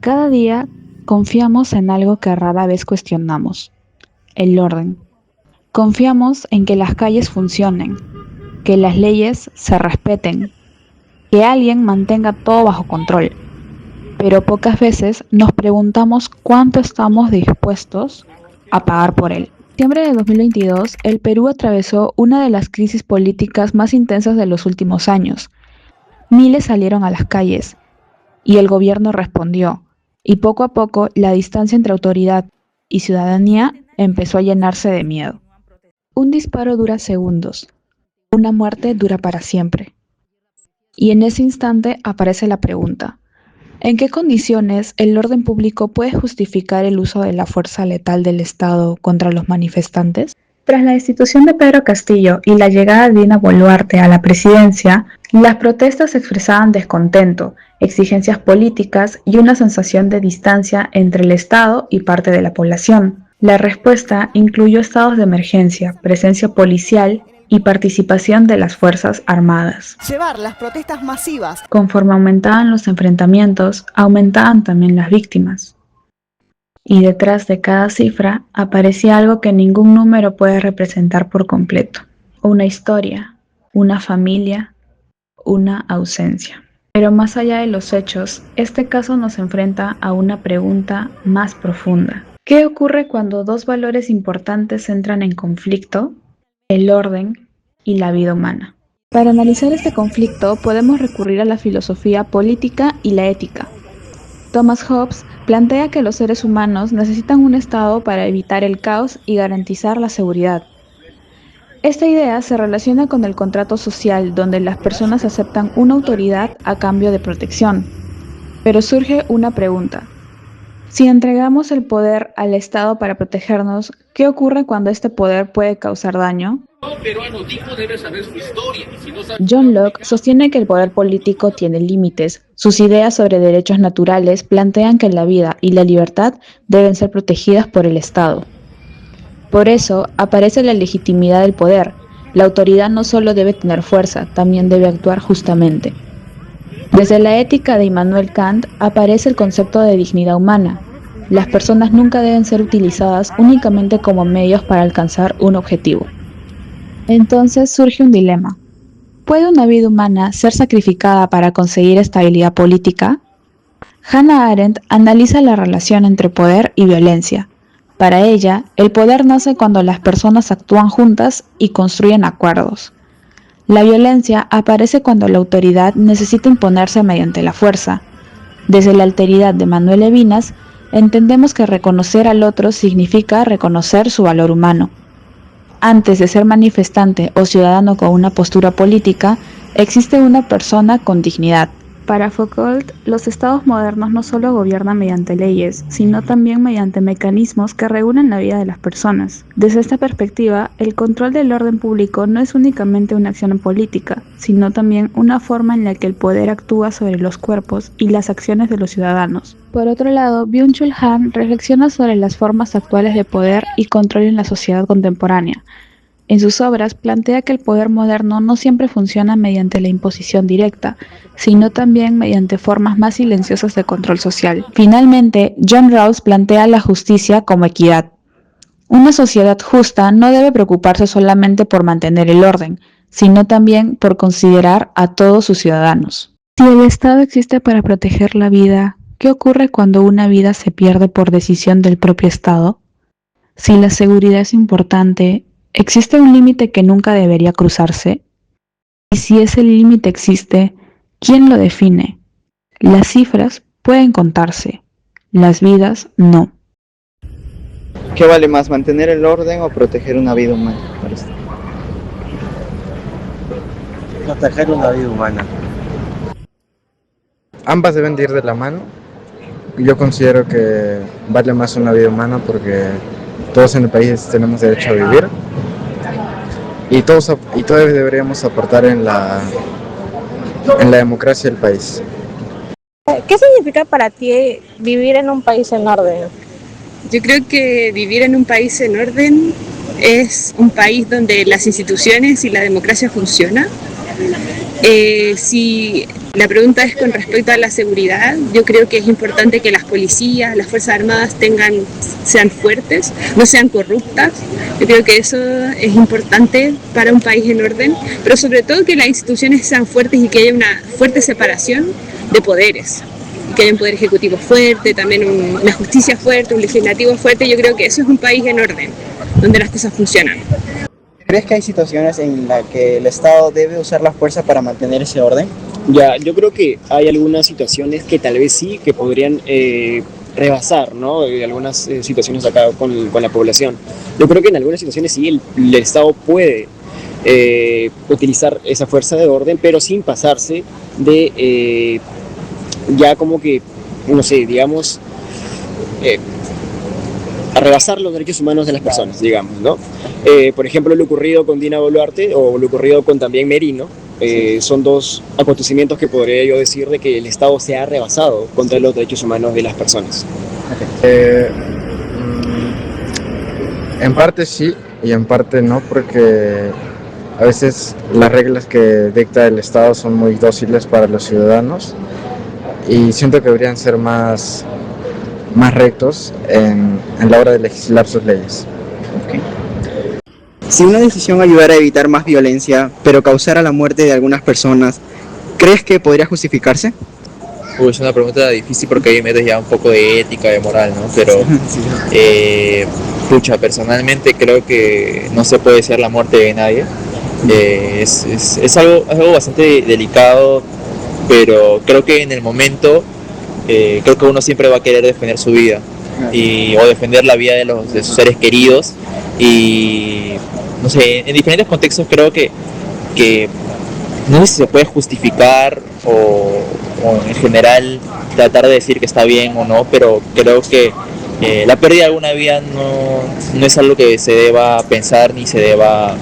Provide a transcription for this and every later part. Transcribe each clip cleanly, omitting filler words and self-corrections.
Cada día confiamos en algo que rara vez cuestionamos, el orden. Confiamos en que las calles funcionen, que las leyes se respeten, que alguien mantenga todo bajo control. Pero pocas veces nos preguntamos cuánto estamos dispuestos a pagar por él. En diciembre de 2022, el Perú atravesó una de las crisis políticas más intensas de los últimos años. Miles salieron a las calles y el gobierno respondió, y poco a poco la distancia entre autoridad y ciudadanía empezó a llenarse de miedo. Un disparo dura segundos, una muerte dura para siempre. Y en ese instante aparece la pregunta: ¿en qué condiciones el orden público puede justificar el uso de la fuerza letal del Estado contra los manifestantes? Tras la destitución de Pedro Castillo y la llegada de Dina Boluarte a la presidencia, las protestas expresaban descontento, exigencias políticas y una sensación de distancia entre el Estado y parte de la población. La respuesta incluyó estados de emergencia, presencia policial y participación de las Fuerzas Armadas. Llevar las protestas masivas. Conforme aumentaban los enfrentamientos, aumentaban también las víctimas. Y detrás de cada cifra aparecía algo que ningún número puede representar por completo. Una historia, una familia, una ausencia. Pero más allá de los hechos, este caso nos enfrenta a una pregunta más profunda. ¿Qué ocurre cuando dos valores importantes entran en conflicto? El orden y la vida humana. Para analizar este conflicto podemos recurrir a la filosofía política y la ética. Thomas Hobbes plantea que los seres humanos necesitan un Estado para evitar el caos y garantizar la seguridad. Esta idea se relaciona con el contrato social, donde las personas aceptan una autoridad a cambio de protección. Pero surge una pregunta: si entregamos el poder al Estado para protegernos, ¿qué ocurre cuando este poder puede causar daño? John Locke sostiene que el poder político tiene límites. Sus ideas sobre derechos naturales plantean que la vida y la libertad deben ser protegidas por el Estado. Por eso aparece la legitimidad del poder. La autoridad no solo debe tener fuerza, también debe actuar justamente. Desde la ética de Immanuel Kant aparece el concepto de dignidad humana. Las personas nunca deben ser utilizadas únicamente como medios para alcanzar un objetivo. Entonces surge un dilema. ¿Puede una vida humana ser sacrificada para conseguir estabilidad política? Hannah Arendt analiza la relación entre poder y violencia. Para ella, el poder nace cuando las personas actúan juntas y construyen acuerdos. La violencia aparece cuando la autoridad necesita imponerse mediante la fuerza. Desde la alteridad de Manuel Levinas, entendemos que reconocer al otro significa reconocer su valor humano. Antes de ser manifestante o ciudadano con una postura política, existe una persona con dignidad. Para Foucault, los estados modernos no solo gobiernan mediante leyes, sino también mediante mecanismos que regulan la vida de las personas. Desde esta perspectiva, el control del orden público no es únicamente una acción política, sino también una forma en la que el poder actúa sobre los cuerpos y las acciones de los ciudadanos. Por otro lado, Byung-Chul Han reflexiona sobre las formas actuales de poder y control en la sociedad contemporánea. En sus obras plantea que el poder moderno no siempre funciona mediante la imposición directa, sino también mediante formas más silenciosas de control social. Finalmente, John Rawls plantea la justicia como equidad. Una sociedad justa no debe preocuparse solamente por mantener el orden, sino también por considerar a todos sus ciudadanos. Si el Estado existe para proteger la vida, ¿qué ocurre cuando una vida se pierde por decisión del propio Estado? Si la seguridad es importante, ¿existe un límite que nunca debería cruzarse? Y si ese límite existe, ¿quién lo define? Las cifras pueden contarse, las vidas no. ¿Qué vale más, mantener el orden o proteger una vida humana? Proteger una vida humana. Ambas deben de ir de la mano. Yo considero que vale más una vida humana porque todos en el país tenemos derecho a vivir y todos deberíamos aportar en la democracia del país. ¿Qué significa para ti vivir en un país en orden? Yo creo que vivir en un país en orden es un país donde las instituciones y la democracia funcionan Si la pregunta es con respecto a la seguridad, yo creo que es importante que las policías, las Fuerzas Armadas sean fuertes, no sean corruptas. Yo creo que eso es importante para un país en orden, pero sobre todo que las instituciones sean fuertes y que haya una fuerte separación de poderes. Que haya un poder ejecutivo fuerte, también una justicia fuerte, un legislativo fuerte. Yo creo que eso es un país en orden, donde las cosas funcionan. ¿Crees que hay situaciones en las que el Estado debe usar la fuerza para mantener ese orden? Ya, yo creo que hay algunas situaciones que tal vez sí, que podrían rebasar, ¿no? Algunas situaciones acá con la población. Yo creo que en algunas situaciones sí el Estado puede utilizar esa fuerza de orden, pero sin pasarse de ya como que, no sé, digamos, a rebasar los derechos humanos de las personas, digamos, ¿no? Por ejemplo, lo ocurrido con Dina Boluarte o lo ocurrido con también Merino, son dos acontecimientos que podría yo decir de que el Estado se ha rebasado contra los derechos humanos de las personas. En parte sí y en parte no, porque a veces las reglas que dicta el Estado son muy dóciles para los ciudadanos y siento que deberían ser más rectos en la hora de legislar sus leyes. Si una decisión ayudara a evitar más violencia, pero causara la muerte de algunas personas, ¿crees que podría justificarse? Es una pregunta difícil porque ahí metes ya un poco de ética, de moral, ¿no? Pero, personalmente creo que no se puede desear la muerte de nadie. Es algo bastante delicado, pero creo que en el momento, creo que uno siempre va a querer defender su vida o defender la vida de sus seres queridos y no sé, en diferentes contextos creo que no sé si se puede justificar o en general tratar de decir que está bien o no, pero creo que la pérdida de alguna vida no es algo que se deba pensar ni se deba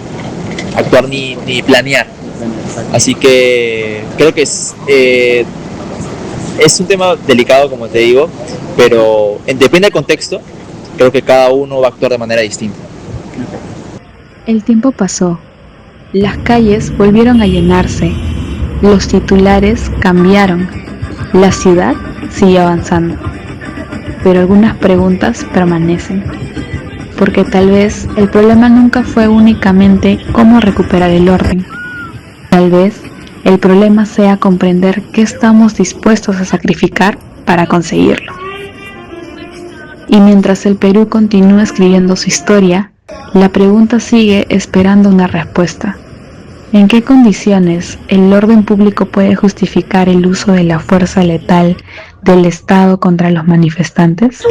actuar ni planear. Así que creo que es un tema delicado, como te digo, pero depende del contexto, creo que cada uno va a actuar de manera distinta. El tiempo pasó, las calles volvieron a llenarse, los titulares cambiaron, la ciudad sigue avanzando, pero algunas preguntas permanecen, porque tal vez el problema nunca fue únicamente cómo recuperar el orden, tal vez el problema sea comprender qué estamos dispuestos a sacrificar para conseguirlo. Y mientras el Perú continúa escribiendo su historia, la pregunta sigue esperando una respuesta. ¿En qué condiciones el orden público puede justificar el uso de la fuerza letal del Estado contra los manifestantes?